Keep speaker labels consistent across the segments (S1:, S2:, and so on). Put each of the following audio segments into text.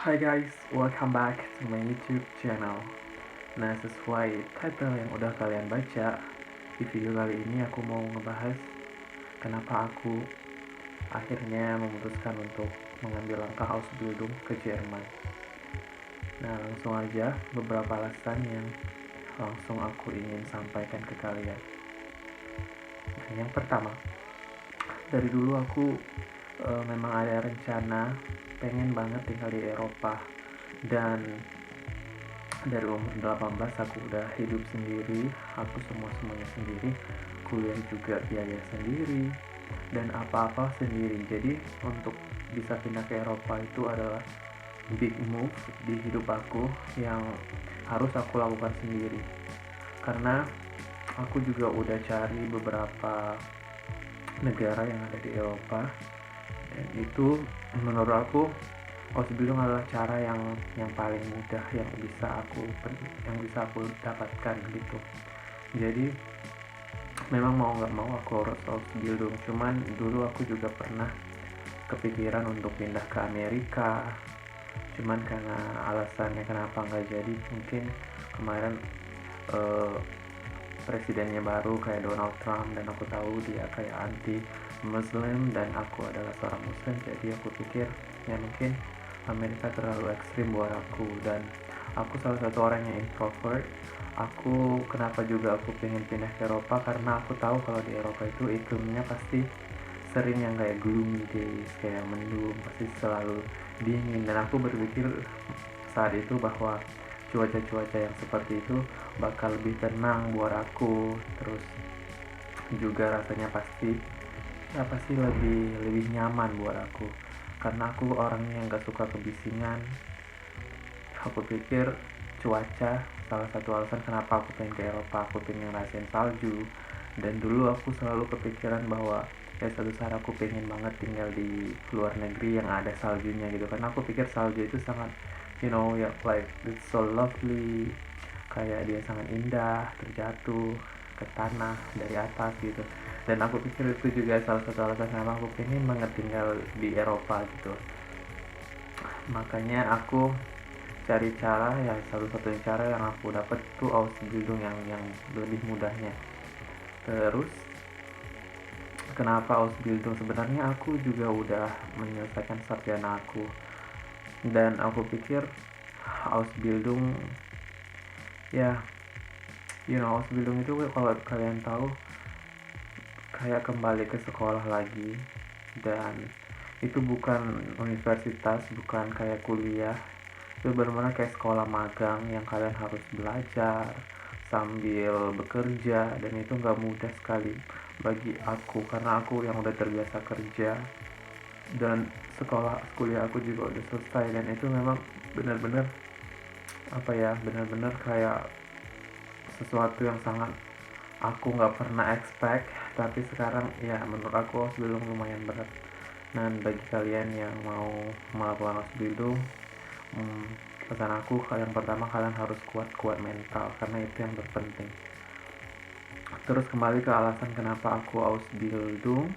S1: Hi guys, welcome back to my YouTube channel. Nah, sesuai title yang udah kalian baca, di video kali ini aku mau ngebahas kenapa aku akhirnya memutuskan untuk mengambil langkah Ausbildung ke Jerman. Nah, langsung aja beberapa alasan yang langsung aku ingin sampaikan ke kalian. Nah, yang pertama, dari dulu aku memang ada rencana pengen banget tinggal di Eropa, dan dari umur 18 aku udah hidup sendiri, aku semuanya sendiri, kuliah juga biaya sendiri, dan apa-apa sendiri. Jadi untuk bisa pindah ke Eropa itu adalah big move di hidup aku yang harus aku lakukan sendiri. Karena aku juga udah cari beberapa negara yang ada di Eropa, dan itu menurut aku Ausbildung adalah cara yang paling mudah yang bisa aku dapatkan gitu. Jadi memang mau nggak mau aku harus Ausbildung. Cuman dulu aku juga pernah kepikiran untuk pindah ke Amerika. Cuman karena alasannya kenapa nggak jadi, mungkin kemarin eh, presidennya baru kayak Donald Trump, dan aku tahu dia kayak anti Muslim dan aku adalah seorang Muslim, jadi aku pikir ya mungkin Amerika terlalu ekstrim buat aku, dan aku salah satu orang yang introvert. Kenapa juga aku pengen pindah ke Eropa, karena aku tahu kalau di Eropa itu iklimnya pasti sering yang kayak gloomy days, kayak mendung, pasti selalu dingin, dan aku berpikir saat itu bahwa cuaca-cuaca yang seperti itu bakal lebih tenang buat aku. Terus juga rasanya pasti lebih lebih nyaman buat aku, karena aku orangnya yang gak suka kebisingan. Aku pikir cuaca salah satu alasan kenapa aku pengen ke Eropa. Aku pengen ngerasain salju, dan dulu aku selalu kepikiran bahwa ya suatu saat aku pengen banget tinggal di luar negeri yang ada saljunya gitu, karena aku pikir salju itu sangat ya like it's so lovely, kayak dia sangat indah terjatuh ke tanah dari atas gitu. Dan aku pikir itu juga salah satu alasan kenapa aku pengen banget tinggal di Eropa gitu. Makanya aku cari cara, ya salah satu cara yang aku dapat tuh Ausbildung yang lebih mudahnya. Terus kenapa Ausbildung, sebenarnya aku juga udah menyelesaikan sarjana aku, dan aku pikir Ausbildung, ya Ausbildung itu kalau kalian tahu kayak kembali ke sekolah lagi, dan itu bukan universitas, bukan kayak kuliah. Itu benar-benar kayak sekolah magang yang kalian harus belajar sambil bekerja, dan itu nggak mudah sekali bagi aku karena aku yang udah terbiasa kerja, dan kuliah aku juga udah selesai, dan itu memang benar-benar benar-benar kayak sesuatu yang sangat aku nggak pernah expect. Tapi sekarang ya menurut aku Ausbildung lumayan berat. Dan bagi kalian yang mau melakukan Ausbildung, pesan aku yang pertama, kalian harus kuat mental, karena itu yang terpenting. Terus kembali ke alasan kenapa aku Ausbildung,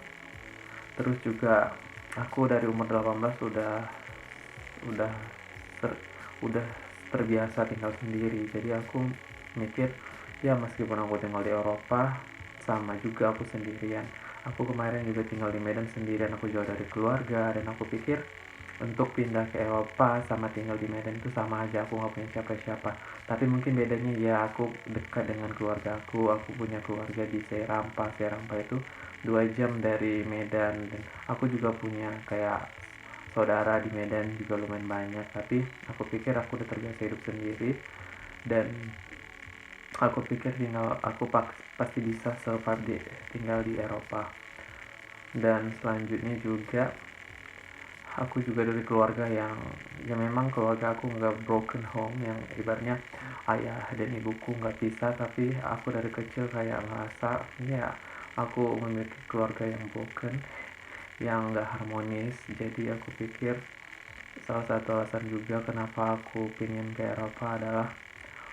S1: terus juga aku dari umur 18 udah ter, udah terbiasa tinggal sendiri. Jadi aku mikir ya meskipun aku tinggal di Eropa, sama juga aku sendirian. Aku kemarin juga tinggal di Medan sendirian, aku jauh dari keluarga, dan aku pikir untuk pindah ke Eropa sama tinggal di Medan itu sama aja, aku nggak punya siapa-siapa. Tapi mungkin bedanya ya aku dekat dengan keluarga aku punya keluarga di Serampa. Serampa itu 2 jam dari Medan, dan aku juga punya kayak saudara di Medan juga lumayan banyak. Tapi aku pikir aku udah terbiasa hidup sendiri, dan aku pikir aku pasti bisa survive tinggal di Eropa. Dan selanjutnya juga aku juga dari keluarga yang ya memang keluarga aku nggak broken home, yang ibaratnya ayah dan ibuku nggak pisah, tapi aku dari kecil kayak ngerasa ya aku memiliki keluarga yang broken, yang nggak harmonis. Jadi aku pikir salah satu alasan juga kenapa aku pengen ke Eropa adalah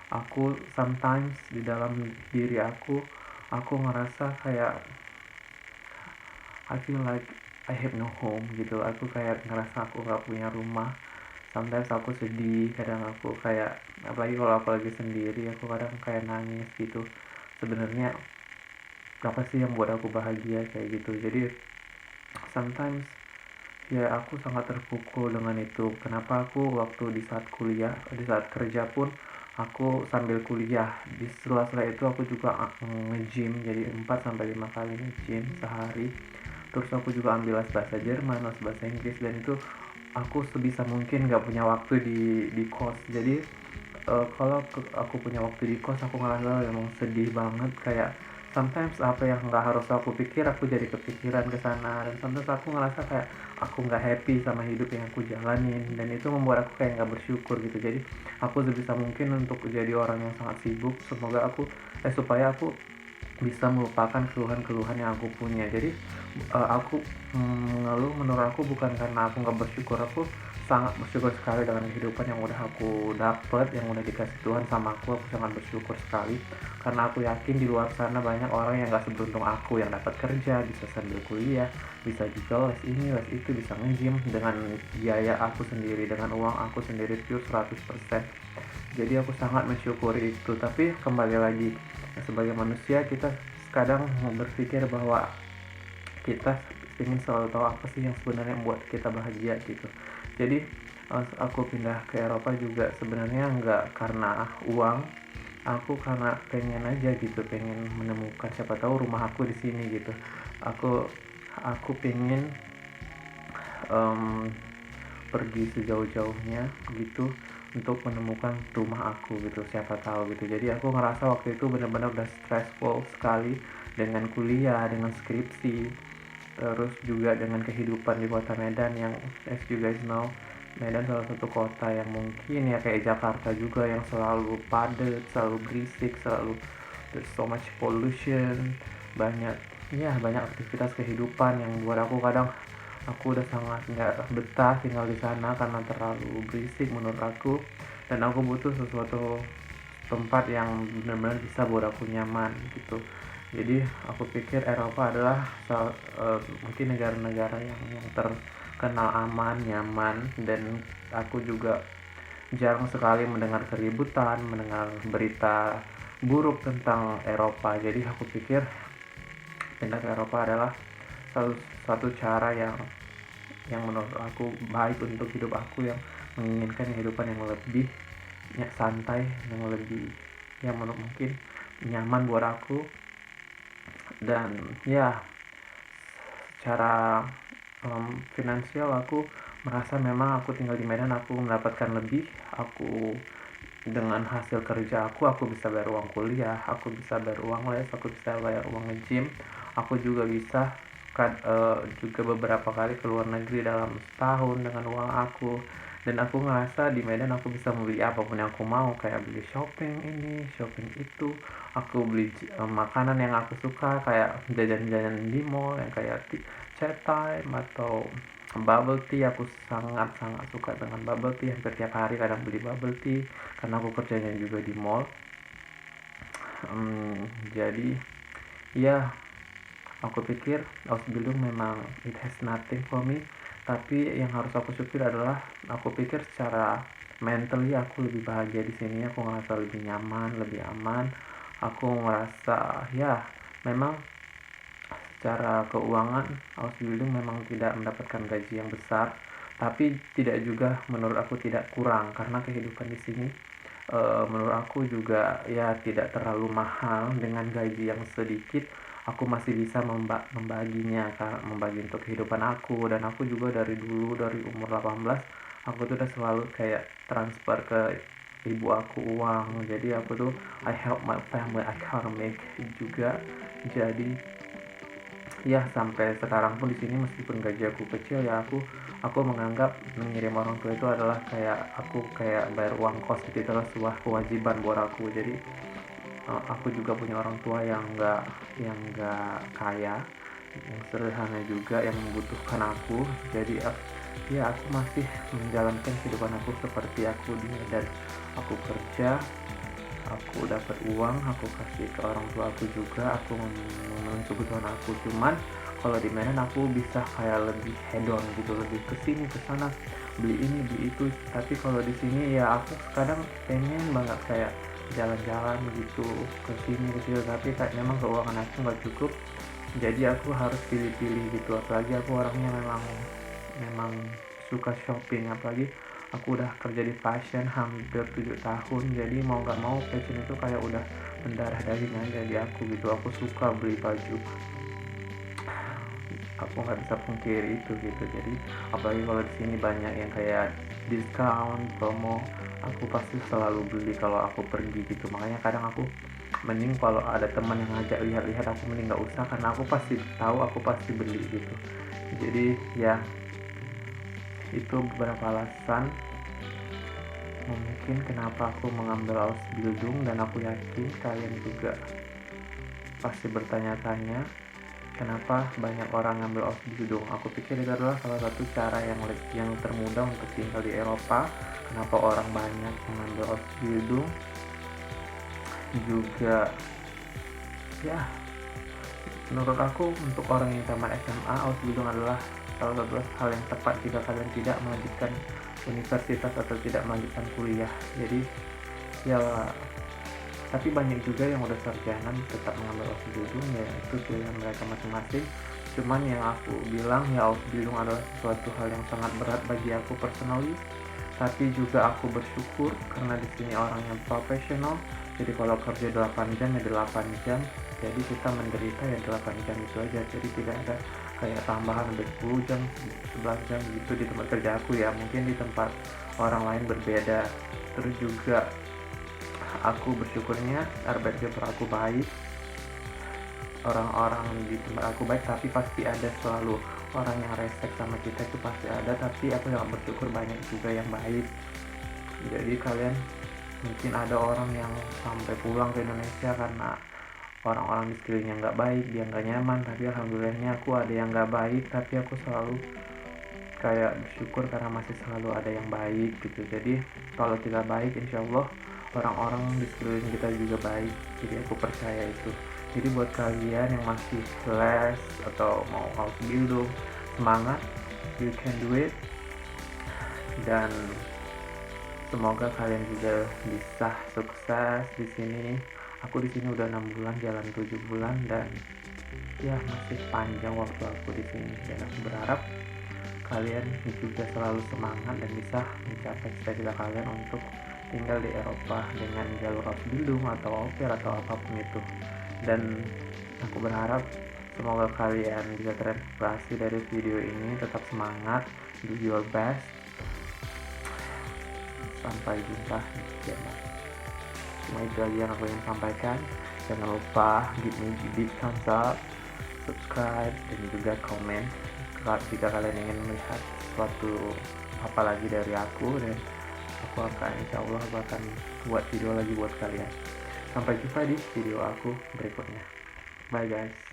S1: aku sometimes di dalam diri aku ngerasa kayak I feel like I have no home gitu. Aku kayak ngerasa aku nggak punya rumah sometimes aku sedih, kadang aku kayak, apalagi kalau aku lagi sendiri, aku kadang kayak nangis gitu. Sebenarnya apa sih yang buat aku bahagia kayak gitu. Jadi sometimes ya aku sangat terpukul dengan itu. Kenapa aku waktu di saat kuliah, di saat kerja pun aku sambil kuliah, di sela-sela itu aku juga nge-gym, jadi 4 sampai 5 kali nge-gym sehari. Terus aku juga ambil les bahasa Jerman, les bahasa Inggris, dan itu aku sebisa mungkin gak punya waktu di kos. Jadi kalau aku punya waktu di kos, aku ngerasa emang sedih banget, kayak sometimes apa yang nggak harus aku pikir aku jadi kepikiran ke sana, dan sometimes aku ngerasa kayak aku nggak happy sama hidup yang aku jalanin, dan itu membuat aku kayak nggak bersyukur gitu. Jadi aku sebisa mungkin untuk jadi orang yang sangat sibuk, supaya aku bisa melupakan keluhan-keluhan yang aku punya. Jadi aku mengeluh, menurut aku bukan karena aku nggak bersyukur. Aku sangat bersyukur sekali dengan kehidupan yang udah aku dapet, yang udah dikasih Tuhan sama aku sangat bersyukur sekali, karena aku yakin di luar sana banyak orang yang gak seberuntung aku, yang dapat kerja, bisa sambil kuliah, bisa juga les ini les itu, bisa nge-gym dengan biaya aku sendiri, dengan uang aku sendiri pure 100%. Jadi aku sangat mensyukuri itu. Tapi kembali lagi, sebagai manusia kita kadang berpikir bahwa kita ingin selalu tahu apa sih yang sebenarnya membuat kita bahagia gitu. Jadi aku pindah ke Eropa juga sebenarnya nggak karena uang, aku karena pengen aja gitu, pengen menemukan, siapa tahu rumah aku di sini gitu. Aku pengen um, pergi sejauh-jauhnya gitu untuk menemukan rumah aku gitu, siapa tahu gitu. Jadi aku ngerasa waktu itu benar-benar udah stressful sekali dengan kuliah, dengan skripsi, terus juga dengan kehidupan di kota Medan yang, as you guys know, Medan salah satu kota yang mungkin ya kayak Jakarta juga, yang selalu padat, selalu berisik, selalu there's so much pollution, banyak banyak aktivitas kehidupan yang buat aku kadang aku udah sangat nggak betah tinggal di sana karena terlalu berisik menurut aku, dan aku butuh sesuatu tempat yang benar-benar bisa buat aku nyaman gitu. Jadi aku pikir Eropa adalah mungkin negara-negara yang terkenal aman, nyaman, dan aku juga jarang sekali mendengar keributan, mendengar berita buruk tentang Eropa. Jadi aku pikir pindah ke Eropa adalah salah satu cara yang menurut aku baik untuk hidup aku, yang menginginkan kehidupan yang lebih santai, yang lebih, yang menurut mungkin nyaman buat aku. Dan ya secara finansial aku merasa memang aku tinggal di Medan aku mendapatkan lebih. Aku dengan hasil kerja aku bisa bayar uang kuliah, aku bisa bayar uang les, aku bisa bayar uang nge-gym, aku juga bisa juga beberapa kali ke luar negeri dalam setahun dengan uang aku. Dan aku ngerasa di Medan aku bisa membeli apapun yang aku mau, kayak beli shopping ini, shopping itu, aku beli makanan yang aku suka, kayak jajan-jajan di mall yang kayak chat time atau bubble tea. Aku sangat-sangat suka dengan bubble tea, hampir tiap hari kadang beli bubble tea karena aku kerjanya juga di mall. Jadi ya aku pikir Ausbildung memang it has nothing for me, tapi yang harus aku syukur adalah aku pikir secara mentally aku lebih bahagia di sini. Aku ngerasa lebih nyaman, lebih aman. Aku ngerasa ya memang secara keuangan Ausbildung memang tidak mendapatkan gaji yang besar, tapi tidak juga menurut aku tidak kurang, karena kehidupan di sini menurut aku juga ya tidak terlalu mahal. Dengan gaji yang sedikit aku masih bisa membaginya, membagi untuk kehidupan aku. Dan aku juga dari dulu, dari umur 18 aku tuh udah selalu kayak transfer ke ibu aku uang. Jadi aku tuh I help my family economic juga. Jadi ya sampai sekarang pun di sini meskipun gaji aku kecil, ya aku menganggap mengirim orang tua itu adalah kayak aku kayak bayar uang kos gitu. Itu adalah sebuah kewajiban buat aku. Jadi aku juga punya orang tua yang nggak kaya, yang sederhana juga, yang membutuhkan aku. Jadi ya aku masih menjalankan kehidupan aku seperti aku di Medan. Aku kerja, aku dapat uang, aku kasih ke orang tua aku juga, aku memenuhi kebutuhan aku. Cuman kalau di Medan aku bisa kayak lebih hedon gitu, lebih kesini kesana, beli ini beli itu. Tapi kalau di sini ya aku kadang pengen banget kayak jalan-jalan gitu ke sini ke situ, tapi kayak memang keuangan aku nggak cukup, jadi aku harus pilih-pilih gitu. Apalagi aku orangnya memang suka shopping, apalagi aku udah kerja di fashion hampir 7 tahun, jadi mau nggak mau fashion itu kayak udah mendarah daging aja di aku gitu. Aku suka beli baju, aku nggak bisa pungkiri itu gitu. Jadi apalagi kalau di sini banyak yang kayak diskon promo, aku pasti selalu beli kalau aku pergi gitu. Makanya kadang aku mending kalau ada teman yang ngajak lihat-lihat, aku mending nggak usah, karena aku pasti tahu aku pasti beli gitu. Jadi ya itu beberapa alasan mungkin kenapa aku mengambil Ausbildung, dan aku yakin kalian juga pasti bertanya-tanya kenapa banyak orang ngambil Ausbildung. Aku pikir itu adalah salah satu cara yang termudah untuk tinggal di Eropa. Kenapa orang banyak mengambil Ausbildung juga, ya menurut aku untuk orang yang tamat SMA, Ausbildung adalah salah satu hal yang tepat jika kalian tidak melanjutkan universitas atau tidak melanjutkan kuliah. Jadi ya, tapi banyak juga yang udah sarjana tetap mengambil Ausbildung, ya itu pilihan mereka masing-masing. Cuman yang aku bilang ya, Ausbildung adalah suatu hal yang sangat berat bagi aku personally, tapi juga aku bersyukur karena di sini orang yang profesional. Jadi kalau kerja 8 jam ya 8 jam, jadi kita menderita ya 8 jam itu aja. Jadi tidak ada kayak tambahan ada 10 jam 11 jam gitu di tempat kerja aku ya. Mungkin di tempat orang lain berbeda. Terus juga aku bersyukurnya arbeidsgiver aku baik, orang-orang di tempat aku baik, tapi pasti ada selalu orang yang resek sama kita, itu pasti ada. Tapi aku sangat bersyukur banyak juga yang baik. Jadi kalian mungkin ada orang yang sampai pulang ke Indonesia karena orang-orang di sekelilingnya nggak baik, dia nggak nyaman. Tapi alhamdulillahnya aku ada yang nggak baik, tapi aku selalu kayak bersyukur karena masih selalu ada yang baik gitu. Jadi kalau kita baik, insya Allah orang-orang di sekeliling kita juga baik. Jadi aku percaya itu. Jadi buat kalian yang masih les atau mau Ausbildung, semangat, you can do it. Dan semoga kalian juga bisa sukses di sini. Aku di sini udah 6 bulan, jalan 7 bulan, dan ya masih panjang waktu aku di sini. Dan aku berharap kalian juga selalu semangat dan bisa mencapai cita-cita kalian untuk tinggal di Eropa dengan jalur Ausbildung atau au pair atau apapun itu. Dan aku berharap semoga kalian bisa terinspirasi dari video ini. Tetap semangat, do your best. Sampai jumpa di channel. Cuma itu aja yang aku ingin sampaikan. Jangan lupa give me big thumbs up, subscribe, dan juga komen jika kalian ingin melihat suatu apa lagi dari aku, dan aku akan, insya Allah aku akan buat video lagi buat kalian. Sampai jumpa di video aku berikutnya. Bye guys.